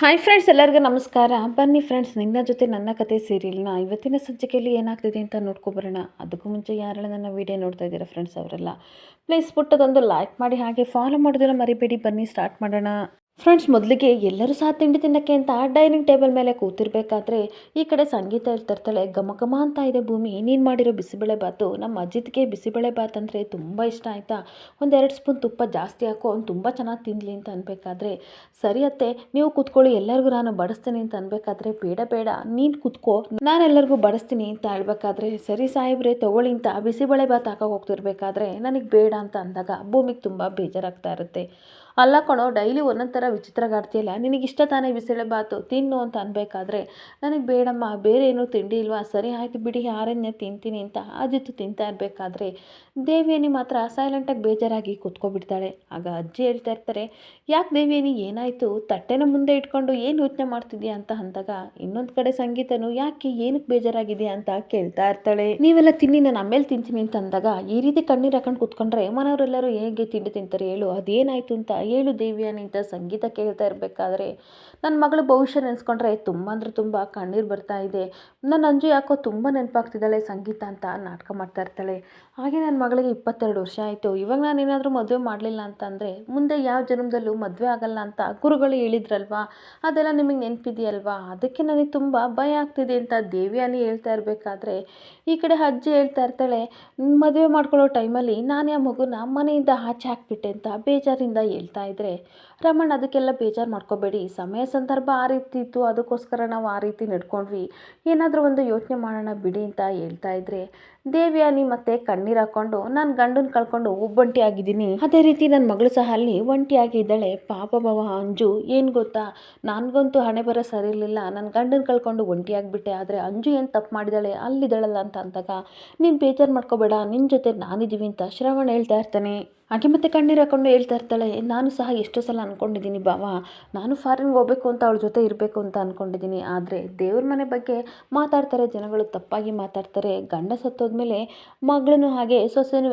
Hi friends, ಎಲ್ಲರಿಗೂ ನಮಸ್ಕಾರ. ಬನ್ನಿ ಫ್ರೆಂಡ್ಸ್, ನಿನ್ನ ಜೊತೆ ನನ್ನ ಕತೆ ಸೀರಿಯಲ್ನ ಇವತ್ತಿನ ಸಂಚಿಕೆಯಲ್ಲಿ ಏನಾಗ್ತಿದೆ ಅಂತ ನೋಡ್ಕೊಬರೋಣ. ಅದಕ್ಕೂ ಮುಂಚೆ ಯಾರೆಲ್ಲ ನನ್ನ ವೀಡಿಯೋ ನೋಡ್ತಾ ಇದ್ದೀರಾ ಫ್ರೆಂಡ್ಸ್, ಅವರೆಲ್ಲ ಪ್ಲೀಸ್ ಪುಟ್ಟದೊಂದು ಲೈಕ್ ಮಾಡಿ, ಹಾಗೆ ಫಾಲೋ ಮಾಡೋದನ್ನ ಮರಿಬೇಡಿ. ಬನ್ನಿ ಸ್ಟಾರ್ಟ್ ಮಾಡೋಣ. ಫ್ರೆಂಡ್ಸ್, ಮೊದಲಿಗೆ ಎಲ್ಲರೂ ಸಹ ತಿಂಡಿ ತಿನ್ನಕ್ಕೆ ಅಂತ ಡೈನಿಂಗ್ ಟೇಬಲ್ ಮೇಲೆ ಕೂತಿರ್ಬೇಕಾದ್ರೆ ಈ ಕಡೆ ಸಂಗೀತ ಹೇಳ್ತಿರ್ತಾಳೆ, ಘಮ ಘಮ ಅಂತ ಇದೆ ಭೂಮಿ, ನೀನು ಮಾಡಿರೋ ಬಿಸಿಬೇಳೆ ಬಾತು ನಮ್ಮ ಅಜಿತ್ಗೆ ಬಿಸಿಬೇಳೆ ಬಾತ್ ಅಂದರೆ ತುಂಬ ಇಷ್ಟ ಆಯಿತಾ, ಒಂದೆರಡು ಸ್ಪೂನ್ ತುಪ್ಪ ಜಾಸ್ತಿ ಹಾಕೋ, ಅವ್ನು ತುಂಬ ಚೆನ್ನಾಗಿ ತಿನ್ನಲಿ ಅಂತ ಅನ್ಬೇಕಾದ್ರೆ, ಸರಿ ಅತ್ತೆ ನೀವು ಕೂತ್ಕೊಳ್ಳಿ, ಎಲ್ಲರಿಗೂ ನಾನು ಬಡಿಸ್ತೀನಿ ಅಂತ ಅನ್ಬೇಕಾದ್ರೆ, ಬೇಡ ಬೇಡ ನೀನು ಕೂತ್ಕೋ, ನಾನು ಎಲ್ಲರಿಗೂ ಬಡಿಸ್ತೀನಿ ಅಂತ ಹೇಳ್ಬೇಕಾದ್ರೆ, ಸರಿ ಸಾಹೇಬ್ರೆ ತಗೊಳ್ಳಿ ಅಂತ ಬಿಸಿಬೇಳೆ ಬಾತ್ ಹಾಕೋ ಹೋಗ್ತಿರ್ಬೇಕಾದ್ರೆ, ನನಗೆ ಬೇಡ ಅಂತ ಅಂದಾಗ ಭೂಮಿಗೆ ತುಂಬ ಬೇಜಾರಾಗ್ತಾ ಇರುತ್ತೆ. ಅಲ್ಲ ಕಣೋ, ಡೈಲಿ ಒಂದೊಂದು ಥರ ವಿಚಿತ್ರಗಾಡ್ತೀಯಲ್ಲ, ನಿನಗಿಷ್ಟ ತಾನೇ ಬಿಸಿಳೆ ಬಾತು ತಿನ್ನು ಅಂತ ಅನ್ಬೇಕಾದ್ರೆ, ನನಗೆ ಬೇಡಮ್ಮ, ಬೇರೆ ಏನೂ ತಿಂಡಿ ಇಲ್ವಾ, ಸರಿ ಆಯಿತು ಬಿಡಿ ಆರನ್ನೇ ತಿಂತೀನಿ ಅಂತ ಅಜಿತ್ತು ತಿಂತಾ ಇರಬೇಕಾದ್ರೆ, ದೇವಿಯನಿ ಮಾತ್ರ ಸೈಲೆಂಟಾಗಿ ಬೇಜಾರಾಗಿ ಕೂತ್ಕೊಬಿಡ್ತಾಳೆ. ಆಗ ಅಜ್ಜಿ ಹೇಳ್ತಾ ಇರ್ತಾರೆ, ಯಾಕೆ ದೇವಿಯನಿ ಏನಾಯಿತು, ತಟ್ಟೆನ ಮುಂದೆ ಇಟ್ಕೊಂಡು ಏನು ಯೋಚನೆ ಮಾಡ್ತಿದ್ಯಾ ಅಂತ ಅಂದಾಗ, ಇನ್ನೊಂದು ಕಡೆ ಸಂಗೀತನು ಯಾಕೆ ಏನಕ್ಕೆ ಬೇಜಾರಾಗಿದೆಯಾ ಅಂತ ಕೇಳ್ತಾ ಇರ್ತಾಳೆ. ನೀವೆಲ್ಲ ತಿನ್ನಿ, ನಾನು ಆಮೇಲೆ ತಿಂತೀನಿ ಅಂತ ಅಂದಾಗ, ಈ ರೀತಿ ಕಣ್ಣೀರು ಹಾಕೊಂಡು ಕೂತ್ಕೊಂಡ್ರೆ ಮನೆಯವರೆಲ್ಲರೂ ಹೇಗೆ ತಿಂಡಿ ತಿಂತಾರೆ ಹೇಳು, ಅದೇನಾಯಿತು ಅಂತ ಹೇಳು ದೇವಿಯಾನಿ ಅಂತ ಸಂಗೀತ ಕೇಳ್ತಾ ಇರಬೇಕಾದ್ರೆ, ನನ್ನ ಮಗಳು ಭವಿಷ್ಯ ನೆನೆಸ್ಕೊಂಡ್ರೆ ತುಂಬ ಅಂದರೆ ತುಂಬ ಕಣ್ಣೀರು ಬರ್ತಾ ಇದೆ, ನನ್ನ ಅಂಜು ಯಾಕೋ ತುಂಬ ನೆನಪಾಗ್ತಿದ್ದಾಳೆ ಸಂಗೀತ ಅಂತ ನಾಟಕ ಮಾಡ್ತಾ ಇರ್ತಾಳೆ. ಹಾಗೆ ನನ್ನ ಮಗಳಿಗೆ 22 ವರ್ಷ ಆಯಿತು, ಇವಾಗ ನಾನು ಏನಾದರೂ ಮದುವೆ ಮಾಡಲಿಲ್ಲ ಅಂತಂದರೆ ಮುಂದೆ ಯಾವ ಜನ್ಮದಲ್ಲೂ ಮದುವೆ ಆಗಲ್ಲ ಅಂತ ಗುರುಗಳು ಹೇಳಿದ್ರಲ್ವಾ, ಅದೆಲ್ಲ ನಿಮಗೆ ನೆನಪಿದೆಯಲ್ವಾ, ಅದಕ್ಕೆ ನನಗೆ ತುಂಬ ಭಯ ಆಗ್ತಿದೆ ಅಂತ ದೇವಿಯಾನಿ ಹೇಳ್ತಾ ಇರಬೇಕಾದ್ರೆ, ಈ ಕಡೆ ಅಜ್ಜಿ ಹೇಳ್ತಾ ಇರ್ತಾಳೆ, ಮದುವೆ ಮಾಡ್ಕೊಳ್ಳೋ ಟೈಮಲ್ಲಿ ನಾನು ಆ ಮಗುನ ಮನೆಯಿಂದ ಆಚೆ ಹಾಕ್ಬಿಟ್ಟೆ ಅಂತ ಬೇಜಾರಿಂದ ಹೇಳ್ತಾ ಇದ್ದರೆ, ರಮಣ್ ಅದಕ್ಕೆಲ್ಲ ಬೇಜಾರು ಮಾಡ್ಕೋಬೇಡಿ, ಸಮಯ ಸಂದರ್ಭ ಆ ರೀತಿ ಇತ್ತು, ಅದಕ್ಕೋಸ್ಕರ ನಾವು ಆ ರೀತಿ ನಡ್ಕೊಂಡ್ವಿ, ಏನಾದರೂ ಒಂದು ಯೋಚನೆ ಮಾಡೋಣ ಬಿಡಿ ಅಂತ ಹೇಳ್ತಾ ಇದ್ರೆ, ದೇವ್ಯಾನಿ ಮತ್ತೆ ಕಣ್ಣೀರು ಹಾಕ್ಕೊಂಡು, ನಾನು ಗಂಡನ ಕಳ್ಕೊಂಡು ಒಬ್ಬಂಟಿ ಆಗಿದ್ದೀನಿ, ಅದೇ ರೀತಿ ನನ್ನ ಮಗಳು ಸಹ ಅಲ್ಲಿ ಒಂಟಿಯಾಗಿದ್ದಾಳೆ, ಪಾಪ ಭಾವ ಅಂಜು, ಏನು ಗೊತ್ತಾ, ನನಗಂತೂ ಹಣೆ ಬರೋ ಸರಿ ಇರಲಿಲ್ಲ, ನನ್ನ ಗಂಡನ ಕಳ್ಕೊಂಡು ಒಂಟಿಯಾಗಿಬಿಟ್ಟೆ, ಆದರೆ ಅಂಜು ಏನು ತಪ್ಪು ಮಾಡಿದಾಳೆ ಅಲ್ಲಿದ್ದಾಳಲ್ಲ ಅಂತ ಅಂದಾಗ, ನೀನು ಬೇಜಾರು ಮಾಡ್ಕೋಬೇಡ, ನಿನ್ನ ಜೊತೆ ನಾನಿದ್ದೀವಿ ಅಂತ ಶ್ರವಣ್ ಹೇಳ್ತಾ ಇರ್ತಾನೆ. ಹಾಗೆ ಮತ್ತೆ ಕಣ್ಣೀರು ಹಾಕೊಂಡು ಹೇಳ್ತಾ ಇರ್ತಾಳೆ, ನಾನು ಸಹ ಎಷ್ಟೋ ಸಲ ಅಂದ್ಕೊಂಡಿದ್ದೀನಿ ಬಾವ, ನಾನು ಫಾರಿನ್ಗೆ ಹೋಗ್ಬೇಕು ಅಂತ ಅವಳ ಜೊತೆ ಇರಬೇಕು ಅಂತ ಅಂದ್ಕೊಂಡಿದ್ದೀನಿ, ಆದರೆ ದೇವ್ರ ಮನೆ ಬಗ್ಗೆ ಮಾತಾಡ್ತಾರೆ ಜನಗಳು, ತಪ್ಪಾಗಿ ಮಾತಾಡ್ತಾರೆ, ಗಂಡ ಸತ್ತೋದ್ಮೇಲೆ ಮಗಳೂ ಹಾಗೆ ಸೊಸೆನೂ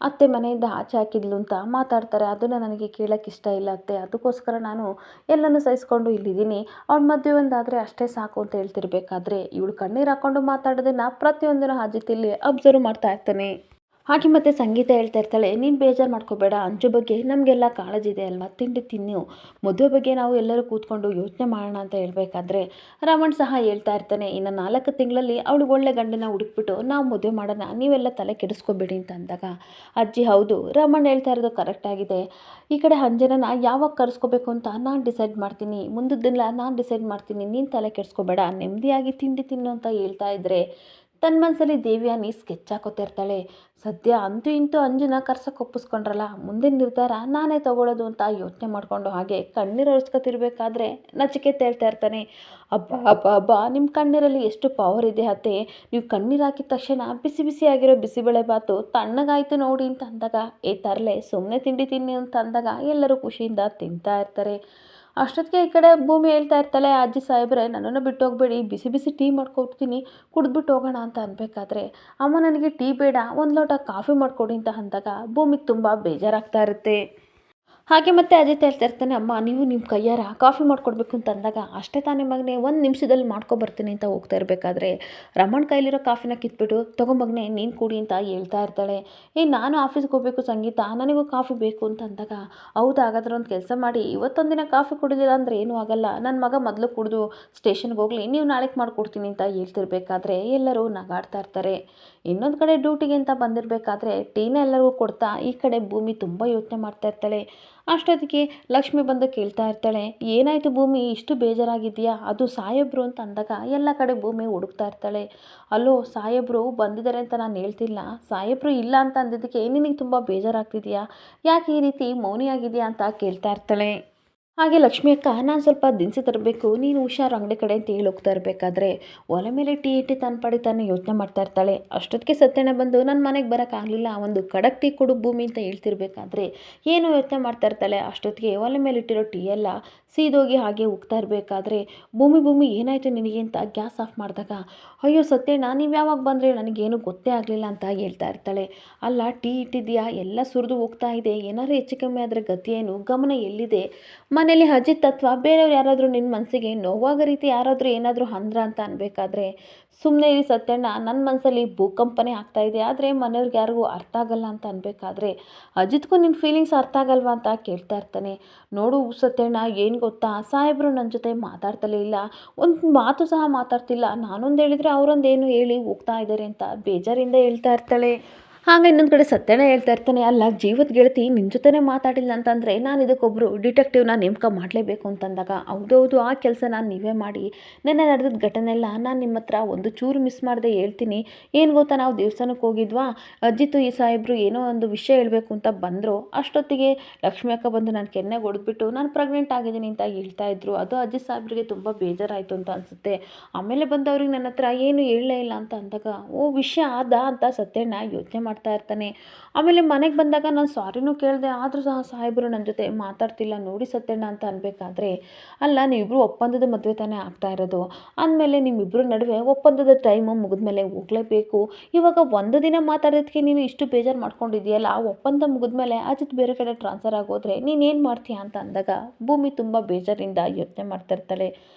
ಅತ್ತೆ ಮನೆಯಿಂದ ಆಚೆ ಹಾಕಿದ್ಲು ಅಂತ ಮಾತಾಡ್ತಾರೆ, ಅದನ್ನು ನನಗೆ ಕೇಳೋಕ್ಕೆ ಇಷ್ಟ ಇಲ್ಲ ಅತ್ತೆ, ಅದಕ್ಕೋಸ್ಕರ ನಾನು ಎಲ್ಲನೂ ಸಹಿಸ್ಕೊಂಡು ಇಲ್ಲಿದ್ದೀನಿ, ಅವಳ ಮದುವೆ ಒಂದಾದರೆ ಅಷ್ಟೇ ಸಾಕು ಅಂತ ಹೇಳ್ತಿರ್ಬೇಕಾದ್ರೆ, ಇವಳು ಕಣ್ಣೀರು ಹಾಕ್ಕೊಂಡು ಮಾತಾಡೋದನ್ನು ಪ್ರತಿಯೊಂದನ್ನು ಅಜಿತ್ ಇಲ್ಲಿ ಅಬ್ಸರ್ವ್ ಮಾಡ್ತಾ ಇರ್ತಾನೆ. ಹಾಗೆ ಮತ್ತೆ ಸಂಗೀತ ಹೇಳ್ತಾ ಇರ್ತಾಳೆ, ನೀನು ಬೇಜಾರು ಮಾಡ್ಕೋಬೇಡ, ಅಂಜು ಬಗ್ಗೆ ನಮಗೆಲ್ಲ ಕಾಳಜಿ ಇದೆ ಅಲ್ವಾ, ತಿಂಡಿ ತಿನ್ನು, ಮದುವೆ ಬಗ್ಗೆ ನಾವು ಎಲ್ಲರೂ ಕೂತ್ಕೊಂಡು ಯೋಚನೆ ಮಾಡೋಣ ಅಂತ ಹೇಳ್ಬೇಕಾದ್ರೆ, ರಮಣ್ ಸಹ ಹೇಳ್ತಾ ಇರ್ತಾನೆ, ಇನ್ನು 4 ತಿಂಗಳಲ್ಲಿ ಅವಳಿಗೆ ಒಳ್ಳೆ ಗಂಡನ ಹುಡುಕ್ಬಿಟ್ಟು ನಾವು ಮದುವೆ ಮಾಡೋಣ, ನೀವೆಲ್ಲ ತಲೆ ಕೆಡಿಸ್ಕೋಬೇಡಿ ಅಂತ ಅಂದಾಗ, ಅಜ್ಜಿ ಹೌದು, ರಮಣ್ ಹೇಳ್ತಾ ಇರೋದು ಕರೆಕ್ಟ್ ಆಗಿದೆ, ಈ ಕಡೆ ಅಂಜನನ ಯಾವಾಗ ಕರೆಸ್ಕೋಬೇಕು ಅಂತ ನಾನು ಡಿಸೈಡ್ ಮಾಡ್ತೀನಿ, ಮುಂದದ್ದೆಲ್ಲ ನಾನು ಡಿಸೈಡ್ ಮಾಡ್ತೀನಿ, ನೀನು ತಲೆ ಕೆಡಿಸ್ಕೋಬೇಡ, ನೆಮ್ಮದಿಯಾಗಿ ತಿಂಡಿ ತಿನ್ನು ಅಂತ ಹೇಳ್ತಾ ಇದ್ರೆ, ತನ್ನ ಮನಸ್ಸಲ್ಲಿ ದೇವ್ಯಾನಿ ಸ್ಕೆಚ್ ಹಾಕೋತಿರ್ತಾಳೆ, ಸದ್ಯ ಅಂತೂ ಇಂತೂ ಅಂಜುನ ಕರ್ಸಕ್ಕೆ ಒಪ್ಪಿಸ್ಕೊಂಡ್ರಲ್ಲ, ಮುಂದಿನ ನಿರ್ಧಾರ ನಾನೇ ತಗೊಳ್ಳೋದು ಅಂತ ಯೋಚನೆ ಮಾಡಿಕೊಂಡು ಹಾಗೆ ಕಣ್ಣೀರು ಒರೆಸ್ಕೊತಿರ್ಬೇಕಾದ್ರೆ ನಚಿಕೇತ ಹೇಳ್ತಾ ಇರ್ತಾನೆ, ಅಬ್ಬಾ ಅಬ್ಬಾ ಅಬ್ಬಾ, ನಿಮ್ಮ ಕಣ್ಣೀರಲ್ಲಿ ಎಷ್ಟು ಪವರ್ ಇದೆ ಅತ್ತೆ, ನೀವು ಕಣ್ಣೀರು ಹಾಕಿದ ತಕ್ಷಣ ಬಿಸಿ ಬಿಸಿಯಾಗಿರೋ ಬಿಸಿಬೇಳೆ ಬಾತು ತಣ್ಣಗಾಯ್ತು ನೋಡಿ ಅಂತ ಅಂದಾಗ, ತರಲೆ ಸುಮ್ಮನೆ ತಿಂಡಿ ತಿನ್ನಿ ಅಂತ ಅಂದಾಗ ಎಲ್ಲರೂ ಖುಷಿಯಿಂದ ತಿಂತಾ ಇರ್ತಾರೆ. ಅಷ್ಟೊತ್ತಿಗೆ ಈ ಕಡೆ ಭೂಮಿ ಹೇಳ್ತಾ ಇರ್ತಾಳೆ, ಅಜ್ಜಿ ಸಾಹೇಬ್ರೆ ನನ್ನನ್ನು ಬಿಟ್ಟು ಹೋಗಬೇಡಿ, ಬಿಸಿ ಬಿಸಿ ಟೀ ಮಾಡ್ಕೊಡ್ತೀನಿ, ಕುಡಿದ್ಬಿಟ್ಟು ಹೋಗೋಣ ಅಂತ ಅನ್ಬೇಕಾದ್ರೆ, ಅಮ್ಮ ನನಗೆ ಟೀ ಬೇಡ, ಒಂದು ಲೋಟ ಕಾಫಿ ಮಾಡಿಕೊಡಿ ಅಂತ ಅಂದಾಗ ಭೂಮಿಗೆ ತುಂಬ ಬೇಜಾರಾಗ್ತಾ ಇರುತ್ತೆ. ಹಾಗೆ ಮತ್ತೆ ಅಜಿತ್ ಹೇಳ್ತಾ ಇರ್ತಾನೆ, ಅಮ್ಮ ನೀವು ನಿಮ್ಮ ಕೈಯಾರ ಕಾಫಿ ಮಾಡ್ಕೊಡ್ಬೇಕು ಅಂತ ಅಂದಾಗ, ಅಷ್ಟೇ ತಾನೇ ಮಗನೇ, 1 ನಿಮಿಷದಲ್ಲಿ ಮಾಡ್ಕೊಬರ್ತೀನಿ ಅಂತ ಹೋಗ್ತಾ ಇರಬೇಕಾದ್ರೆ, ರಮಣ್ ಕೈಲಿರೋ ಕಾಫಿನ ಕಿತ್ಬಿಟ್ಟು ತಗೊಂಬಗ್ನೆ ನೀನು ಕುಡಿ ಅಂತ ಹೇಳ್ತಾ ಇರ್ತಾಳೆ. ನಾನು ಆಫೀಸ್ಗೆ ಹೋಗಬೇಕು ಸಂಗೀತ, ನನಗೂ ಕಾಫಿ ಬೇಕು ಅಂತ ಅಂದಾಗ, ಹೌದಾ ಹಾಗಾದ್ರೆ ಒಂದು ಕೆಲಸ ಮಾಡಿ, ಇವತ್ತೊಂದು ದಿನ ಕಾಫಿ ಕುಡಿದಿಲ್ಲ ಅಂದರೆ ಏನೂ ಆಗಲ್ಲ, ನನ್ನ ಮಗ ಮೊದಲು ಕುಡಿದು ಸ್ಟೇಷನ್ಗೆ ಹೋಗಲಿ, ನೀವು ನಾಳೆಗೆ ಮಾಡಿಕೊಡ್ತೀನಿ ಅಂತ ಹೇಳ್ತಿರ್ಬೇಕಾದ್ರೆ ಎಲ್ಲರೂ ನಗಾಡ್ತಾ ಇರ್ತಾರೆ. ಇನ್ನೊಂದು ಕಡೆ ಡ್ಯೂಟಿಗೆ ಅಂತ ಬಂದಿರಬೇಕಾದ್ರೆ ಟೀನ ಎಲ್ಲರಿಗೂ ಕೊಡ್ತಾ ಈ ಕಡೆ ಭೂಮಿ ತುಂಬ ಯೋಚನೆ ಮಾಡ್ತಾ ಇರ್ತಾಳೆ. ಅಷ್ಟೊತ್ತಿಗೆ ಲಕ್ಷ್ಮಿ ಬಂದು ಕೇಳ್ತಾ ಇರ್ತಾಳೆ, ಏನಾಯಿತು ಭೂಮಿ ಇಷ್ಟು ಬೇಜಾರಾಗಿದೆಯಾ, ಅದು ಸಾಹೇಬ್ರು ಅಂತ ಅಂದಾಗ ಎಲ್ಲ ಕಡೆ ಭೂಮಿ ಹುಡುಕ್ತಾ ಇರ್ತಾಳೆ. ಅಲ್ಲೋ ಸಾಹೇಬ್ರು ಬಂದಿದ್ದಾರೆ ಅಂತ ನಾನು ಹೇಳ್ತಿಲ್ಲ, ಸಾಹೇಬ್ರು ಇಲ್ಲ ಅಂತ ಅಂದಿದ್ದಕ್ಕೆ ನಿನಗೆ ತುಂಬ ಬೇಜಾರಾಗ್ತಿದೆಯಾ, ಯಾಕೆ ಈ ರೀತಿ ಮೌನಿಯಾಗಿದೆಯಾ ಅಂತ ಕೇಳ್ತಾ ಇರ್ತಾಳೆ. ಹಾಗೆ ಲಕ್ಷ್ಮಿ ಅಕ್ಕ, ನಾನು ಸ್ವಲ್ಪ ದಿನಸಿ ತರಬೇಕು, ನೀನು ಹುಷಾರು ಅಂಗಡಿ ಕಡೆ ಅಂತ ಹೇಳಿ ಹೋಗ್ತಾ ಇರಬೇಕಾದ್ರೆ, ಒಲೆ ಮೇಲೆ ಟೀ ಇಟ್ಟು ತನ್ನ ಪಾಡಿ ತಾನು ಯೋಚನೆ ಮಾಡ್ತಾ ಇರ್ತಾಳೆ. ಅಷ್ಟೊತ್ತಿಗೆ ಸತ್ಯಣ್ಣ ಬಂದು ನನ್ನ ಮನೆಗೆ ಬರೋಕ್ಕಾಗಲಿಲ್ಲ, ಒಂದು ಕಡಕ್ ಟೀ ಕೊಡು ಭೂಮಿ ಅಂತ ಹೇಳ್ತಿರ್ಬೇಕಾದ್ರೆ, ಏನು ಯೋಚನೆ ಮಾಡ್ತಾ ಇರ್ತಾಳೆ. ಅಷ್ಟೊತ್ತಿಗೆ ಒಲೆ ಮೇಲೆ ಇಟ್ಟಿರೋ ಟೀ ಎಲ್ಲ ಸೀದೋಗಿ ಹಾಗೆ ಹೋಗ್ತಾ ಇರಬೇಕಾದ್ರೆ ಭೂಮಿ ಏನಾಯಿತು ನಿನಗೆ ಅಂತ ಗ್ಯಾಸ್ ಆಫ್ ಮಾಡಿದಾಗ, ಅಯ್ಯೋ ಸತ್ಯಣ್ಣ ನೀವು ಯಾವಾಗ ಬಂದರೆ ನನಗೇನು ಗೊತ್ತೇ ಆಗಲಿಲ್ಲ ಅಂತ ಹೇಳ್ತಾ ಇರ್ತಾಳೆ. ಅಲ್ಲ ಟೀ ಇಟ್ಟಿದ್ಯಾ, ಎಲ್ಲ ಸುರಿದು ಹೋಗ್ತಾ ಇದೆ, ಏನಾದ್ರು ಹೆಚ್ಚು ಕಮ್ಮಿ ಆದರೆ ಗತಿ ಏನು, ಗಮನ ಎಲ್ಲಿದೆ, ಮನೇಲಿ ಅಜಿತ್ ಅಥವಾ ಬೇರೆಯವ್ರು ಯಾರಾದರೂ ನಿನ್ನ ಮನಸ್ಸಿಗೆ ನೋವಾಗೋ ರೀತಿ ಯಾರಾದರೂ ಏನಾದರೂ ಅಂದ್ರ ಅಂತ ಅನ್ಬೇಕಾದ್ರೆ, ಸುಮ್ಮನೆ ಇರಿ ಸತ್ಯಣ್ಣ, ನನ್ನ ಮನಸ್ಸಲ್ಲಿ ಭೂಕಂಪನೆ ಆಗ್ತಾ ಇದೆ, ಆದರೆ ಮನೆಯವ್ರಿಗೆ ಯಾರಿಗೂ ಅರ್ಥ ಆಗಲ್ಲ ಅಂತ ಅನ್ಬೇಕಾದ್ರೆ, ಅಜಿತ್ಗೂ ನಿನ್ನ ಫೀಲಿಂಗ್ಸ್ ಅರ್ಥ ಆಗಲ್ವಾ ಅಂತ ಕೇಳ್ತಾ ಇರ್ತಾನೆ. ನೋಡು ಸತ್ಯಣ್ಣ, ಏನು ಗೊತ್ತಾ, ಸಾಹೇಬರು ನನ್ನ ಜೊತೆ ಮಾತಾಡ್ತಲೇ ಇಲ್ಲ, ಒಂದು ಮಾತು ಸಹ ಮಾತಾಡ್ತಿಲ್ಲ, ನಾನೊಂದು ಹೇಳಿದರೆ ಅವರೊಂದೇನು ಹೇಳಿ ಹೋಗ್ತಾ ಇದ್ದಾರೆ ಅಂತ ಬೇಜಾರಿಂದ ಹೇಳ್ತಾ ಇರ್ತಾಳೆ. ಆಗ ಇನ್ನೊಂದು ಕಡೆ ಸತ್ಯಣ್ಣ ಹೇಳ್ತಾ ಇರ್ತಾನೆ, ಅಲ್ಲ ಜೀವದ ಗೆಳತಿ ನಿನ್ನ ಜೊತೆನೇ ಮಾತಾಡಿಲ್ಲ ಅಂತಂದರೆ ನಾನು ಇದಕ್ಕೊಬ್ಬರು ಡಿಟೆಕ್ಟಿವ್ನ ನೇಮಕ ಮಾಡಲೇಬೇಕು ಅಂತಂದಾಗ, ಹೌದೌದು ಆ ಕೆಲಸನ ನೀವೇ ಮಾಡಿ, ನೆನ್ನೆ ನಡೆದಿದ್ದ ಘಟನೆ ಎಲ್ಲ ನಾನು ನಿಮ್ಮ ಹತ್ರ ಒಂದು ಚೂರು ಮಿಸ್ ಮಾಡದೆ ಹೇಳ್ತೀನಿ. ಏನು ಗೊತ್ತಾ, ನಾವು ದೇವಸ್ಥಾನಕ್ಕೆ ಹೋಗಿದ್ವಾ, ಅಜ್ಜಿತು ಈ ಸಾಹೇಬರು ಏನೋ ಒಂದು ವಿಷಯ ಹೇಳಬೇಕು ಅಂತ ಬಂದರು, ಅಷ್ಟೊತ್ತಿಗೆ ಲಕ್ಷ್ಮಿ ಅಕ್ಕ ಬಂದು ನಾನು ಕೆನ್ನೆಗೆ ಹೊಡೆದ್ಬಿಟ್ಟು ನಾನು ಪ್ರೆಗ್ನೆಂಟ್ ಆಗಿದ್ದೀನಿ ಅಂತ ಹೇಳ್ತಾ ಇದ್ರು. ಅದು ಅಜ್ಜಿ ಸಾಹೇಬ್ರಿಗೆ ತುಂಬ ಬೇಜಾರಾಯಿತು ಅಂತ ಅನಿಸುತ್ತೆ. ಆಮೇಲೆ ಬಂದವ್ರಿಗೆ ನನ್ನ ಹತ್ರ ಏನು ಹೇಳಲೇ ಇಲ್ಲ ಅಂತ ಅಂದಾಗ, ಓ ವಿಷಯ ಆದ ಅಂತ ಸತ್ಯಣ್ಣ ಯೋಚನೆ ಮಾಡ್ತಾ ಇರ್ತಾನೆ. ಆಮೇಲೆ ಮನೆಗೆ ಬಂದಾಗ ನಾನು ಸಾರಿನೂ ಕೇಳಿದೆ, ಆದರೂ ಸಹ ಸಾಹೇಬರು ನನ್ನ ಜೊತೆ ಮಾತಾಡ್ತಿಲ್ಲ ನೋಡಿ ಸತ್ಯಣ್ಣ ಅಂತ ಅನ್ಬೇಕಾದ್ರೆ, ಅಲ್ಲ ನೀವಿಬ್ಬರು ಒಪ್ಪಂದದ ಮದುವೆ ತಾನೇ ಆಗ್ತಾ ಇರೋದು, ಅಂದಮೇಲೆ ನಿಮ್ಮಿಬ್ಬರ ನಡುವೆ ಒಪ್ಪಂದದ ಟೈಮು ಮುಗಿದ್ಮೇಲೆ ಹೋಗಲೇಬೇಕು. ಇವಾಗ ಒಂದು ದಿನ ಮಾತಾಡೋದಕ್ಕೆ ನೀನು ಇಷ್ಟು ಬೇಜಾರು ಮಾಡ್ಕೊಂಡಿದ್ದೀಯಲ್ಲ, ಆ ಒಪ್ಪಂದ ಮುಗಿದ್ಮೇಲೆ ಅಜಿತ್ ಬೇರೆ ಕಡೆ ಟ್ರಾನ್ಸ್ಫರ್ ಆಗೋದ್ರೆ ನೀನೇನು ಮಾಡ್ತೀಯಾ ಅಂತ ಅಂದಾಗ, ಭೂಮಿ ತುಂಬ ಬೇಜಾರಿಂದ ಯೋಚನೆ ಮಾಡ್ತಾ ಇರ್ತಾಳೆ.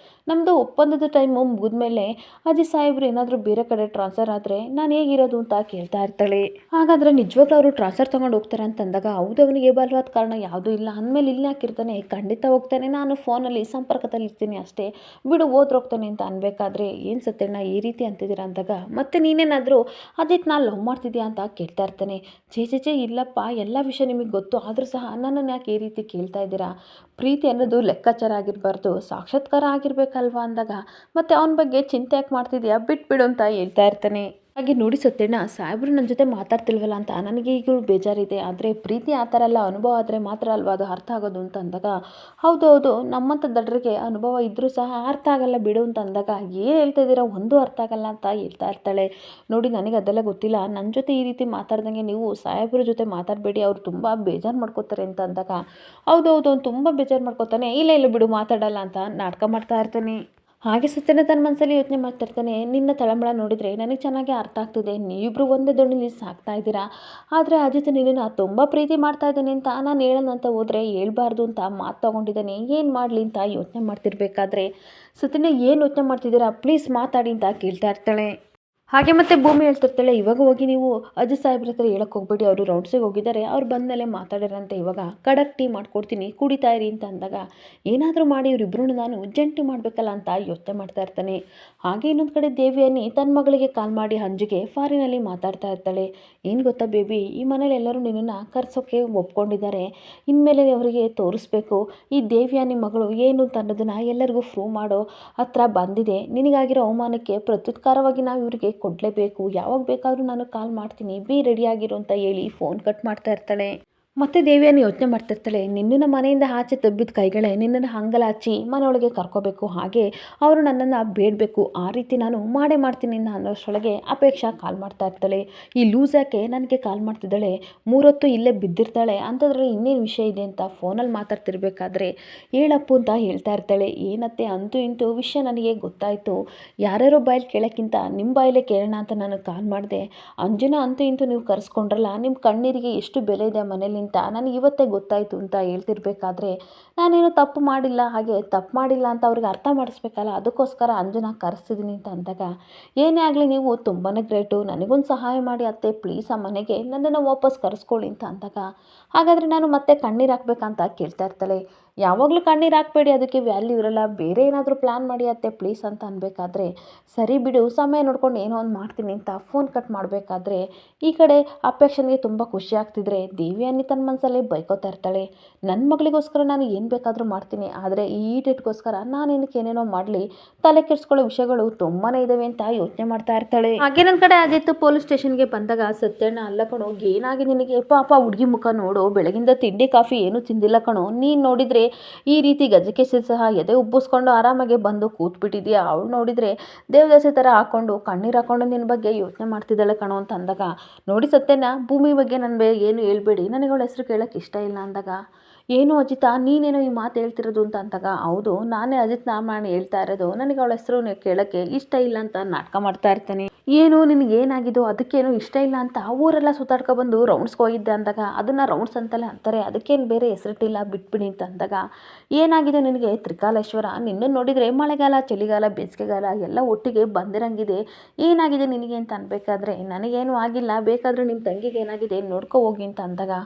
ನಮ್ಮದು ಒಪ್ಪಂದದ ಟೈಮು ಮುಗಿದ್ಮೇಲೆ ಅಜಿತ್ ಸಾಹೇಬ್ರು ಏನಾದರೂ ಬೇರೆ ಕಡೆ ಟ್ರಾನ್ಸ್ಫರ್ ಆದರೆ ನಾನು ಹೇಗಿರೋದು ಅಂತ ಕೇಳ್ತಾ ಇರ್ತಾಳೆ. ಹಾಗಾದರೆ ನಿಜವಾಗ್ಲೂ ಅವರು ಟ್ರಾನ್ಸ್ಫರ್ ತೊಗೊಂಡು ಹೋಗ್ತಾರೆ ಅಂತಂದಾಗ, ಹೌದು ಅವನಿಗೆ ಬಲವಾದ ಕಾರಣ ಯಾವುದೂ ಇಲ್ಲ, ಅಂದಮೇಲೆ ಇಲ್ಲಿ ಹಾಕಿರ್ತಾನೆ, ಖಂಡಿತ ಹೋಗ್ತಾನೆ, ನಾನು ಫೋನಲ್ಲಿ ಸಂಪರ್ಕದಲ್ಲಿ ಇರ್ತೀನಿ ಅಷ್ಟೇ, ಬಿಡು ಹೋಗ್ತಾನೆ ಅಂತ ಅನ್ಬೇಕಾದ್ರೆ, ಏನು ಸತ್ಯಣ್ಣ ಈ ರೀತಿ ಅಂತಿದ್ದೀರಾ ಅಂದಾಗ, ಮತ್ತೆ ನೀನೇನಾದರೂ ಅಜಿತ್ ನಾನು ಲವ್ ಮಾಡ್ತಿದ್ಯಾ ಅಂತ ಕೇಳ್ತಾ ಇರ್ತಾನೆ. ಚೇ ಇಲ್ಲಪ್ಪ, ಎಲ್ಲ ವಿಷಯ ನಿಮಗೆ ಗೊತ್ತು, ಆದರೂ ಸಹ ನನ್ನನ್ನು ಯಾಕೆ ಈ ರೀತಿ ಕೇಳ್ತಾ ಇದ್ದೀರಾ, ಪ್ರೀತಿ ಅನ್ನೋದು ಲೆಕ್ಕಾಚಾರ ಆಗಿರಬಾರ್ದು, ಸಾಕ್ಷಾತ್ಕಾರ ಆಗಿರ್ಬೇಕಲ್ವಾ ಅಂದಾಗ, ಮತ್ತೆ ಅವನ ಬಗ್ಗೆ ಚಿಂತೆ ಯಾಕೆ ಮಾಡ್ತಿದ್ಯಾ, ಬಿಟ್ಬಿಡು ಅಂತ ಹೇಳ್ತಾ ಇರ್ತಾನೆ. ಹಾಗೆ ನೋಡಿ ಸತ್ಯಣ್ಣ, ಸಾಹೇಬರು ನನ್ನ ಜೊತೆ ಮಾತಾಡ್ತಿಲ್ವಲ್ಲ ಅಂತ ನನಗೆ ಈಗಲೂ ಬೇಜಾರಿದೆ, ಆದರೆ ಪ್ರೀತಿ ಆ ಥರ ಎಲ್ಲ ಅನುಭವ ಆದರೆ ಮಾತ್ರ ಅಲ್ವಾ ಅದು ಅರ್ಥ ಆಗೋದು ಅಂತ ಅಂದಾಗ, ಹೌದು ನಮ್ಮಂಥ ದಡ್ಡರಿಗೆ ಅನುಭವ ಇದ್ದರೂ ಸಹ ಅರ್ಥ ಆಗಲ್ಲ ಬಿಡು ಅಂತ ಅಂದಾಗ, ಏನು ಹೇಳ್ತಾ ಇದ್ದೀರಾ ಒಂದು ಅರ್ಥ ಆಗಲ್ಲ ಅಂತ ಹೇಳ್ತಾ ಇರ್ತಾಳೆ. ನೋಡಿ ನನಗೆ ಅದೆಲ್ಲ ಗೊತ್ತಿಲ್ಲ, ನನ್ನ ಜೊತೆ ಈ ರೀತಿ ಮಾತಾಡ್ದಂಗೆ ನೀವು ಸಾಹೇಬ್ರ ಜೊತೆ ಮಾತಾಡಬೇಡಿ, ಅವ್ರು ತುಂಬ ಬೇಜಾರು ಮಾಡ್ಕೋತಾರೆ ಅಂತ ಅಂದಾಗ, ಹೌದು ಅವ್ನು ತುಂಬ ಬೇಜಾರು ಮಾಡ್ಕೋತಾನೆ, ಇಲ್ಲ ಬಿಡು ಮಾತಾಡಲ್ಲ ಅಂತ ನಾಟಕ ಮಾಡ್ತಾ ಇರ್ತಾನೆ. ಹಾಗೆ ಸತ್ಯನ ತನ್ನ ಮನಸ್ಸಲ್ಲಿ ಯೋಚನೆ ಮಾಡ್ತಾ ಇರ್ತಾನೆ, ನಿನ್ನ ತಳಮಳ ನೋಡಿದರೆ ನನಗೆ ಚೆನ್ನಾಗಿ ಅರ್ಥ ಆಗ್ತಿದೆ, ನೀವಿಬ್ಬರು ಒಂದೇ ದೋಣಿಲಿ ಸಾಕ್ತಾ ಇದ್ದೀರಾ, ಆದರೆ ಅಜಿತ್ ನಿನ್ನನ್ನು ತುಂಬ ಪ್ರೀತಿ ಮಾಡ್ತಾ ಇದ್ದಾನೆ ಅಂತ ನಾನು ಹೇಳೋಣಂತ ಹೋದರೆ ಹೇಳ್ಬಾರ್ದು ಅಂತ ಮಾತು ತೊಗೊಂಡಿದ್ದಾನೆ, ಏನು ಮಾಡಲಿ ಅಂತ ಯೋಚನೆ ಮಾಡ್ತಿರ್ಬೇಕಾದ್ರೆ, ಸತ್ಯನ ಏನು ಯೋಚನೆ ಮಾಡ್ತಿದ್ದೀರಾ, ಪ್ಲೀಸ್ ಮಾತಾಡಿ ಅಂತ ಕೇಳ್ತಾ ಇರ್ತಾಳೆ. ಹಾಗೆ ಮತ್ತೆ ಭೂಮಿ ಹೇಳ್ತಿರ್ತಾಳೆ, ಇವಾಗ ಹೋಗಿ ನೀವು ಅಜಿತ್ ಸಾಹೇಬ್ರ ಹತ್ರ ಹೇಳಕ್ಕೆ ಹೋಗ್ಬೇಡಿ, ಅವರು ರೌಂಡ್ಸಿಗೆ ಹೋಗಿದ್ದಾರೆ, ಅವ್ರು ಬಂದಮೇಲೆ ಮಾತಾಡಿರಂತೆ, ಇವಾಗ ಕಡಕ್ ಟೀ ಮಾಡ್ಕೊಡ್ತೀನಿ ಕುಡಿತಾ ಇರಿ ಅಂತ ಅಂದಾಗ, ಏನಾದರೂ ಮಾಡಿ ಇವರಿಬ್ಬರೂ ನಾನು ಜಂಟಿ ಮಾಡಬೇಕಲ್ಲ ಅಂತ ಯೋಚನೆ ಮಾಡ್ತಾ ಇರ್ತಾನೆ. ಹಾಗೆ ಇನ್ನೊಂದು ಕಡೆ ದೇವಿಯನ್ನಿ ತನ್ನ ಮಗಳಿಗೆ ಕಾಲ್ ಮಾಡಿ ಅಂಜುಗೆ ಫಾರಿನಲ್ಲಿ ಮಾತಾಡ್ತಾ ಇರ್ತಾಳೆ. ಏನು ಗೊತ್ತಾ ಬೇಬಿ, ಈ ಮನೇಲಿ ಎಲ್ಲರೂ ನಿನ್ನನ್ನು ಕರ್ಸೋಕ್ಕೆ ಒಪ್ಕೊಂಡಿದ್ದಾರೆ, ಇನ್ಮೇಲೆ ಅವರಿಗೆ ತೋರಿಸ್ಬೇಕು, ಈ ದೇವಿಯಾನಿ ಮಗಳು ಏನು ಅಂತ ಅನ್ನೋದನ್ನು ಎಲ್ಲರಿಗೂ ಪ್ರೂವ್ ಮಾಡೋ ಹತ್ರ ಬಂದಿದೆ, ನಿನಗಾಗಿರೋ ಅವಮಾನಕ್ಕೆ ಪ್ರತ್ಯುತ್ಕಾರವಾಗಿ ನಾವು ಇವರಿಗೆ ಕೊಡಲೇಬೇಕು, ಯಾವಾಗ ಬೇಕಾದರೂ ನಾನು ಕಾಲ್ ಮಾಡ್ತೀನಿ, ಬಿ ರೆಡಿಯಾಗಿರು ಅಂತ ಹೇಳಿ ಫೋನ್ ಕಟ್ ಮಾಡ್ತಾ ಇರ್ತಾಳೆ. ಮತ್ತೆ ದೇವಿಯನ್ನು ಯೋಚನೆ ಮಾಡ್ತಿರ್ತಾಳೆ, ನಿನ್ನನ್ನು ಮನೆಯಿಂದ ಆಚೆ ತಬ್ಬಿದ ಕೈಗಳೇ ನಿನ್ನನ್ನು ಹಂಗಲಾಚಿ ಮನೆಯೊಳಗೆ ಕರ್ಕೋಬೇಕು, ಹಾಗೆ ಅವರು ನನ್ನನ್ನು ಬೇಡಬೇಕು, ಆ ರೀತಿ ನಾನು ಮಾಡೇ ಮಾಡ್ತೀನಿ ಅನ್ನೋಷ್ಟರೊಳಗೆ ಅಪೇಕ್ಷಾ ಕಾಲ್ ಮಾಡ್ತಾ ಇರ್ತಾಳೆ. ಈ ಲೂಸ್ ಯಾಕೆ ನನಗೆ ಕಾಲ್ ಮಾಡ್ತಿದ್ದಾಳೆ, 3 ಹೊತ್ತು ಇಲ್ಲೇ ಬಿದ್ದಿರ್ತಾಳೆ ಅಂಥದ್ರಲ್ಲಿ ಇನ್ನೇನು ವಿಷಯ ಇದೆ ಅಂತ ಫೋನಲ್ಲಿ ಮಾತಾಡ್ತಿರ್ಬೇಕಾದ್ರೆ, ಹೇಳಪ್ಪು ಅಂತ ಹೇಳ್ತಾ ಇರ್ತಾಳೆ. ಏನತ್ತೆ, ಅಂತೂ ಇಂತೂ ವಿಷಯ ನನಗೆ ಗೊತ್ತಾಯಿತು, ಯಾರ್ಯಾರೋ ಬಾಯಲ್ಲಿ ಕೇಳೋಕ್ಕಿಂತ ನಿಮ್ಮ ಬಾಯಲ್ಲೇ ಕೇಳೋಣ ಅಂತ ನಾನು ಕಾಲ್ ಮಾಡಿದೆ, ಅಂಜುನ ಅಂತೂ ಇಂತೂ ನೀವು ಕರೆಸ್ಕೊಂಡ್ರಲ್ಲ, ನಿಮ್ಮ ಕಣ್ಣೀರಿಗೆ ಎಷ್ಟು ಬೆಲೆ ಇದೆ ಮನೇಲಿ ಅಂತ ನನಗೆ ಇವತ್ತೇ ಗೊತ್ತಾಯಿತು ಅಂತ ಹೇಳ್ತಿರ್ಬೇಕಾದ್ರೆ, ನಾನೇನು ತಪ್ಪು ಮಾಡಿಲ್ಲ, ಹಾಗೆ ತಪ್ಪು ಮಾಡಿಲ್ಲ ಅಂತ ಅವ್ರಿಗೆ ಅರ್ಥ ಮಾಡಿಸ್ಬೇಕಲ್ಲ, ಅದಕ್ಕೋಸ್ಕರ ಅಂಜುನ ಕರೆಸ್ತಿದ್ದೀನಿ ಅಂತ ಅಂದಾಗ, ಏನೇ ಆಗಲಿ ನೀವು ತುಂಬಾ ಗ್ರೇಟು, ನನಗೊಂದು ಸಹಾಯ ಮಾಡಿ ಅತ್ತೆ ಪ್ಲೀಸ್, ಆ ಮನೆಗೆ ನನ್ನನ್ನು ವಾಪಸ್ ಕರೆಸ್ಕೊಳ್ಳಿ ಅಂತ ಅಂದಾಗ, ಹಾಗಾದರೆ ನಾನು ಮತ್ತೆ ಕಣ್ಣೀರು ಹಾಕ್ಬೇಕಂತ ಕೇಳ್ತಾ ಇರ್ತಾಳೆ. ಯಾವಾಗಲೂ ಕಣ್ಣೀರು ಹಾಕಬೇಡಿ, ಅದಕ್ಕೆ ವ್ಯಾಲ್ಯೂ ಇರಲ್ಲ, ಬೇರೆ ಏನಾದರೂ ಪ್ಲ್ಯಾನ್ ಮಾಡಿ ಅತ್ತೆ ಪ್ಲೀಸ್ ಅಂತ ಅನ್ಬೇಕಾದ್ರೆ, ಸರಿ ಬಿಡು ಸಮಯ ನೋಡ್ಕೊಂಡು ಏನೋ ಒಂದು ಮಾಡ್ತೀನಿ ಅಂತ ಫೋನ್ ಕಟ್ ಮಾಡಬೇಕಾದ್ರೆ, ಈ ಕಡೆ ಅಪೇಕ್ಷನಿಗೆ ತುಂಬ ಖುಷಿ ಆಗ್ತಿದ್ರೆ ದೇವಿಯನ್ನಿ ತನ್ನ ಮನಸ್ಸಲ್ಲೇ ಬೈಕೋತಾ ಇರ್ತಾಳೆ. ನನ್ನ ಮಗಳಿಗೋಸ್ಕರ ನಾನು ಏನು ಬೇಕಾದರೂ ಮಾಡ್ತೀನಿ, ಆದರೆ ಈ ಡೇಟ್ಗೋಸ್ಕರ ನಾನೇನಕ್ಕೆ ಏನೇನೋ ಮಾಡಲಿ, ತಲೆ ಕೆಡಿಸ್ಕೊಳ್ಳೋ ವಿಷಯಗಳು ತುಂಬಾ ಇದ್ದಾವೆ ಅಂತ ಯೋಚನೆ ಮಾಡ್ತಾ ಇರ್ತಾಳೆ. ಹಾಗೆ ನನ್ನ ಕಡೆ ಅಜಿತ್ ಪೊಲೀಸ್ ಸ್ಟೇಷನ್ಗೆ ಬಂದಾಗ, ಸತ್ಯಣ್ಣ ಅಲ್ಲ ಕಣೋ, ಏನಾಗಿ ನಿನಗೆ, ಪಾಪ ಹುಡುಗಿ ಮುಖ ನೋಡು, ಬೆಳಗಿಂದ ತಿಂಡಿ ಕಾಫಿ ಏನೂ ತಿಂದಿಲ್ಲ ಕಣೋ, ನೀನು ನೋಡಿದರೆ ಈ ರೀತಿ ಗಜಕೇಸರಿ ಸಹ ಎದೆ ಉಬ್ಬಿಸ್ಕೊಂಡು ಆರಾಮಾಗೆ ಬಂದು ಕೂತ್ಬಿಟ್ಟಿದ್ಯಾ, ಅವಳು ನೋಡಿದರೆ ದೇವದಾಸಿ ಥರ ಹಾಕ್ಕೊಂಡು ಕಣ್ಣೀರು ಹಾಕ್ಕೊಂಡು ನಿನ್ನ ಬಗ್ಗೆ ಯೋಚನೆ ಮಾಡ್ತಿದ್ದಾಳೆ ಕಣೋ ಅಂತ ಅಂದಾಗ, ನೋಡಿ ಸತ್ಯನ ಭೂಮಿ ಬಗ್ಗೆ ನನ್ನ ಏನು ಹೇಳ್ಬೇಡಿ, ನನಗೆ ಅವಳ ಹೆಸರು ಕೇಳೋಕ್ಕೆ ಇಷ್ಟ ಇಲ್ಲ ಅಂದಾಗ, ಏನು ಅಜಿತ ನೀನೇನೋ ಈ ಮಾತು ಹೇಳ್ತಿರೋದು ಅಂತ ಅಂದಾಗ ಹೌದು ನಾನೇ ಅಜಿತ್ ನಾಮಾಣಿ ಹೇಳ್ತಾ ಇರೋದು, ನನಗೆ ಅವಳ ಹೆಸರು ಕೇಳೋಕ್ಕೆ ಇಷ್ಟ ಇಲ್ಲ ಅಂತ ನಾಟಕ ಮಾಡ್ತಾ ಇರ್ತಾನೆ. ಏನು ನಿನಗೆ ಏನಾಗಿದೋ ಅದಕ್ಕೇನು ಇಷ್ಟ ಇಲ್ಲ ಅಂತ ಊರೆಲ್ಲ ಸುತ್ತಾಡ್ಕೊಬಂದು ರೌಂಡ್ಸ್ಗೆ ಹೋಗಿದ್ದೆ ಅಂದಾಗ ಅದನ್ನು ರೌಂಡ್ಸ್ ಅಂತಲೇ ಅಂತಾರೆ, ಅದಕ್ಕೇನು ಬೇರೆ ಹೆಸರಿಟ್ಟಿಲ್ಲ ಬಿಟ್ಬಿಡಿ ಅಂತ ಅಂದಾಗ ಏನಾಗಿದೆ ನಿನಗೆ ತ್ರಿಕಾಲೇಶ್ವರ, ನಿನ್ನನ್ನು ನೋಡಿದರೆ ಮಳೆಗಾಲ ಚಳಿಗಾಲ ಬೇಸಿಗೆಗಾಲ ಎಲ್ಲ ಒಟ್ಟಿಗೆ ಬಂದಿರಂಗಿದೆ, ಏನಾಗಿದೆ ನಿನಗೆ ಅಂತ ಅನ್ಬೇಕಾದ್ರೆ ನನಗೇನು ಆಗಿಲ್ಲ, ಬೇಕಾದರೆ ನಿಮ್ಮ ತಂಗಿಗೆ ಏನಾಗಿದೆ ನೋಡ್ಕೊ ಹೋಗಿ ಅಂತ ಅಂದಾಗ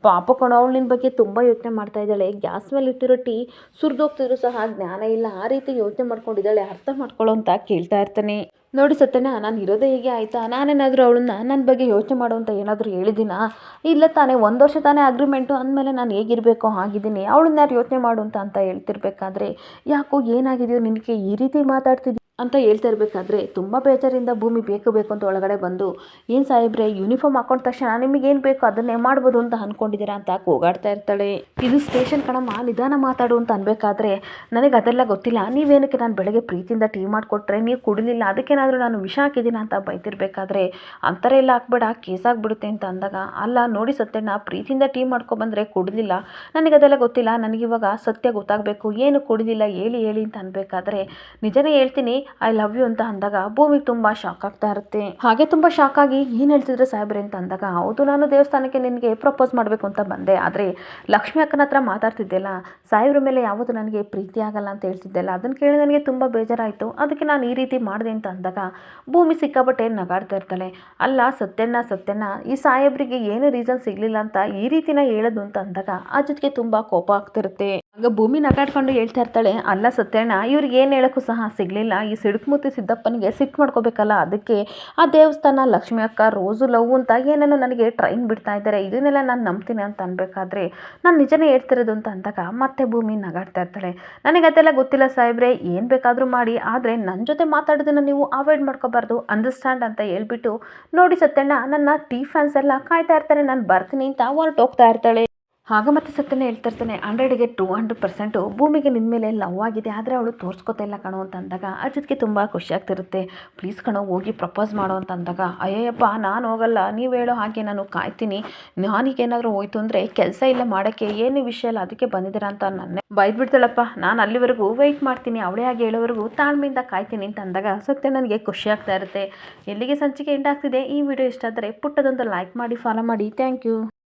ಪಾಪ ಕಣೋ ಅವಳು ನಿನ್ನ ಬಗ್ಗೆ ತುಂಬ ಯೋಚನೆ ಮಾಡ್ತಾ ಇದ್ದಾಳೆ, ಗ್ಯಾಸ್ ಮೇಲೆ ಇಟ್ಟಿರೋ ಟೀ ಸುರಿದೋಗ್ತಿದ್ರು ಸಹ ಜ್ಞಾನ ಇಲ್ಲ, ಆ ರೀತಿ ಯೋಚನೆ ಮಾಡ್ಕೊಂಡಿದ್ದಾಳೆ, ಅರ್ಥ ಮಾಡ್ಕೊಳ್ಳೋ ಅಂತ ಕೇಳ್ತಾ ಇರ್ತಾನೆ. ನೋಡಿ ಸತ್ಯನ, ನಾನು ಇರೋದೇ ಹೀಗೆ ಆಯಿತಾ, ನಾನೇನಾದರೂ ಅವಳನ್ನ ನನ್ನ ಬಗ್ಗೆ ಯೋಚನೆ ಮಾಡು ಅಂತ ಏನಾದರೂ ಹೇಳಿದ್ದೀನಾ? ಇಲ್ಲ ತಾನೇ, 1 ವರ್ಷ ತಾನೇ ಅಗ್ರಿಮೆಂಟು ಅಂದಮೇಲೆ ನಾನು ಹೇಗಿರಬೇಕೋ ಹಾಗಿದ್ದೀನಿ, ಅವಳನ್ನ ಯಾರು ಯೋಚನೆ ಮಾಡು ಅಂತ ಹೇಳ್ತಿರ್ಬೇಕಾದ್ರೆ ಯಾಕೋ ಏನಾಗಿದೆಯೋ ನಿನಗೆ ಈ ರೀತಿ ಮಾತಾಡ್ತಿದ್ದಿ ಅಂತ ಹೇಳ್ತಾ ಇರಬೇಕಾದ್ರೆ ತುಂಬ ಬೇಜಾರಿಂದ ಭೂಮಿ ಬೇಕು ಅಂತ ಒಳಗಡೆ ಬಂದು, ಏನು ಸಾಹೇಬ್ರೆ ಯೂನಿಫಾರ್ಮ್ ಹಾಕೊಂಡ ತಕ್ಷಣ ನಿಮಗೇನು ಬೇಕು ಅದನ್ನೇ ಮಾಡ್ಬೋದು ಅಂತ ಅಂದ್ಕೊಂಡಿದ್ದೀರಾ ಅಂತ ಕೂಗಾಡ್ತಾ ಇರ್ತಾಳೆ. ಇದು ಸ್ಟೇಷನ್ ಕಣಮ್ಮ, ನಿಧಾನ ಮಾತಾಡು ಅಂತ ಅನ್ಬೇಕಾದ್ರೆ ನನಗೆ ಅದೆಲ್ಲ ಗೊತ್ತಿಲ್ಲ, ನೀವೇನಕ್ಕೆ ನಾನು ಬೆಳಗ್ಗೆ ಪ್ರೀತಿಯಿಂದ ಟೀ ಮಾಡಿಕೊಟ್ರೆ ನೀವು ಕುಡಿಲಿಲ್ಲ, ಅದಕ್ಕೇನಾದರೂ ನಾನು ವಿಷ ಹಾಕಿದ್ದೀನಿ ಅಂತ ಬೈತಿರ್ಬೇಕಾದ್ರೆ ಅಂತರ ಎಲ್ಲ ಹಾಕ್ಬೇಡ ಕೇಸಾಗ್ಬಿಡುತ್ತೆ ಅಂತ ಅಂದಾಗ, ಅಲ್ಲ ನೋಡಿ ಸತ್ಯಣ್ಣ, ಪ್ರೀತಿಯಿಂದ ಟೀ ಮಾಡ್ಕೊಬಂದರೆ ಕುಡಿಲಿಲ್ಲ, ನನಗೆ ಅದೆಲ್ಲ ಗೊತ್ತಿಲ್ಲ, ನನಗಿವಾಗ ಸತ್ಯ ಗೊತ್ತಾಗಬೇಕು, ಏನು ಕುಡಿಲಿಲ್ಲ ಹೇಳಿ ಅಂತ ಅನ್ಬೇಕಾದ್ರೆ ನಿಜನೇ ಹೇಳ್ತೀನಿ ಐ ಲವ್ ಯು ಅಂತ ಅಂದಾಗ ಭೂಮಿಗೆ ತುಂಬ ಶಾಕ್ ಆಗ್ತಾ ಇರುತ್ತೆ. ಹಾಗೆ ತುಂಬ ಶಾಕ್ ಆಗಿ ಏನು ಹೇಳ್ತಿದ್ರೆ ಸಾಹೇಬ್ರೆ ಅಂತ ಅಂದಾಗ, ಹೌದು ನಾನು ದೇವಸ್ಥಾನಕ್ಕೆ ನಿನಗೆ ಪ್ರಪೋಸ್ ಮಾಡಬೇಕು ಅಂತ ಬಂದೆ, ಆದರೆ ಲಕ್ಷ್ಮಿ ಅಕ್ಕನ ಹತ್ರ ಮಾತಾಡ್ತಿದ್ದೆಲ್ಲ, ಸಾಹೇಬ್ರ ಮೇಲೆ ಯಾವುದು ನನಗೆ ಪ್ರೀತಿ ಆಗಲ್ಲ ಅಂತ ಹೇಳ್ತಿದ್ದೆಲ್ಲ, ಅದನ್ನು ಕೇಳಿ ನನಗೆ ತುಂಬ ಬೇಜಾರಾಯಿತು, ಅದಕ್ಕೆ ನಾನು ಈ ರೀತಿ ಮಾಡಿದೆ ಅಂತ ಅಂದಾಗ ಭೂಮಿ ಸಿಕ್ಕಾಪಟ್ಟೆ ನಗಾಡ್ತಾ ಇರ್ತಾಳೆ. ಅಲ್ಲ ಸತ್ಯಣ್ಣ ಈ ಸಾಹೇಬ್ರಿಗೆ ಏನು ರೀಸನ್ ಸಿಗಲಿಲ್ಲ ಅಂತ ಈ ರೀತಿನ ಹೇಳೋದು ಅಂತ ಅಂದಾಗ ಅಜಿತ್ಗೆ ತುಂಬ ಕೋಪ ಆಗ್ತಿರುತ್ತೆ. ಆಗ ಭೂಮಿ ನಗಾಡ್ಕೊಂಡು ಹೇಳ್ತಾ ಇರ್ತಾಳೆ, ಅಲ್ಲ ಸತ್ಯಣ್ಣ ಇವ್ರಿಗೆ ಏನು ಹೇಳೋಕ್ಕೂ ಸಹ ಸಿಗಲಿಲ್ಲ, ಈ ಸಿಡುಕ್ಮೂತಿ ಸಿದ್ದಪ್ಪನಿಗೆ ಸಿಟ್ಟು ಮಾಡ್ಕೋಬೇಕಲ್ಲ, ಅದಕ್ಕೆ ಆ ದೇವಸ್ಥಾನ ಲಕ್ಷ್ಮಿ ಅಕ್ಕ ರೋಸು ಲವ್ ಅಂತ ಏನೇನೋ ನನಗೆ ಟ್ರೈನ್ ಬಿಡ್ತಾ ಇದ್ದಾರೆ, ಇದನ್ನೆಲ್ಲ ನಾನು ನಂಬ್ತೀನಿ ಅಂತ ಅನ್ಬೇಕಾದ್ರೆ ನಾನು ನಿಜನೇ ಹೇಳ್ತಿರೋದು ಅಂತ ಅಂದಾಗ ಮತ್ತೆ ಭೂಮಿ ನಗಾಡ್ತಾ ಇರ್ತಾಳೆ. ನನಗೆ ಅದೆಲ್ಲ ಗೊತ್ತಿಲ್ಲ ಸಾಹೇಬ್ರೆ, ಏನು ಬೇಕಾದರೂ ಮಾಡಿ, ಆದರೆ ನನ್ನ ಜೊತೆ ಮಾತಾಡೋದನ್ನು ನೀವು ಅವಾಯ್ಡ್ ಮಾಡ್ಕೋಬಾರ್ದು, ಅಂಡರ್ಸ್ಟ್ಯಾಂಡ್ ಅಂತ ಹೇಳ್ಬಿಟ್ಟು, ನೋಡಿ ಸತ್ಯಣ್ಣ ನನ್ನ ಟೀ ಫ್ಯಾನ್ಸ್ ಎಲ್ಲ ಕಾಯ್ತಾ ಇರ್ತಾರೆ, ನಾನು ಬರ್ತೀನಿ ಅಂತ ಹೊರಟೋಗ್ತಾ ಇರ್ತಾಳೆ. ಆಗ ಮತ್ತೆ ಸತ್ಯನೇ ಹೇಳ್ತಾ ಇರ್ತಾನೆ, 100ಗೆ 200% ಭೂಮಿಗೆ ನಿನ್ನ ಮೇಲೆ ಲವ್ ಆಗಿದೆ, ಆದರೆ ಅವಳು ತೋರಿಸ್ಕೊತಾ ಇಲ್ಲ ಕಣೋ ಅಂತ ಅಂದಾಗ ಅಜಿತ್ಗೆ ತುಂಬ ಖುಷಿ ಆಗ್ತಿರುತ್ತೆ. ಪ್ಲೀಸ್ ಕಣೋ ಹೋಗಿ ಪ್ರಪೋಸ್ ಮಾಡೋ ಅಂತ ಅಂದಾಗ, ಅಯ್ಯಪ್ಪ ನಾನು ಹೋಗಲ್ಲ, ನೀವು ಹೇಳೋ ಹಾಗೆ ನಾನು ಕಾಯ್ತೀನಿ, ನಾನೀಗೇನಾದರೂ ಹೋಯ್ತು ಅಂದರೆ ಕೆಲಸ ಇಲ್ಲ ಮಾಡೋಕ್ಕೆ, ಏನು ವಿಷಯ ಇಲ್ಲ ಅದಕ್ಕೆ ಬಂದಿದ್ದೀರಾ ಅಂತ ನನ್ನೇ ಬೈದ್ಬಿಡ್ತಾಳಪ್ಪ, ನಾನು ಅಲ್ಲಿವರೆಗೂ ವೆಯ್ಟ್ ಮಾಡ್ತೀನಿ, ಅವಳೇ ಹಾಗೆ ಹೇಳೋವರೆಗೂ ತಾಳ್ಮೆಯಿಂದ ಕಾಯ್ತೀನಿ ಅಂತ ಅಂದಾಗ ಸತ್ಯ ನನಗೆ ಖುಷಿ ಆಗ್ತಾ ಇರುತ್ತೆ. ಎಲ್ಲಿಗೆ ಸಂಚಿಕೆ ಎಂಡ್ ಆಗ್ತಿದೆ. ಈ ವಿಡಿಯೋ ಇಷ್ಟ ಆದರೆ ಪುಟ್ಟದೊಂದು ಲೈಕ್ ಮಾಡಿ, ಫಾಲೋ ಮಾಡಿ. Thank you.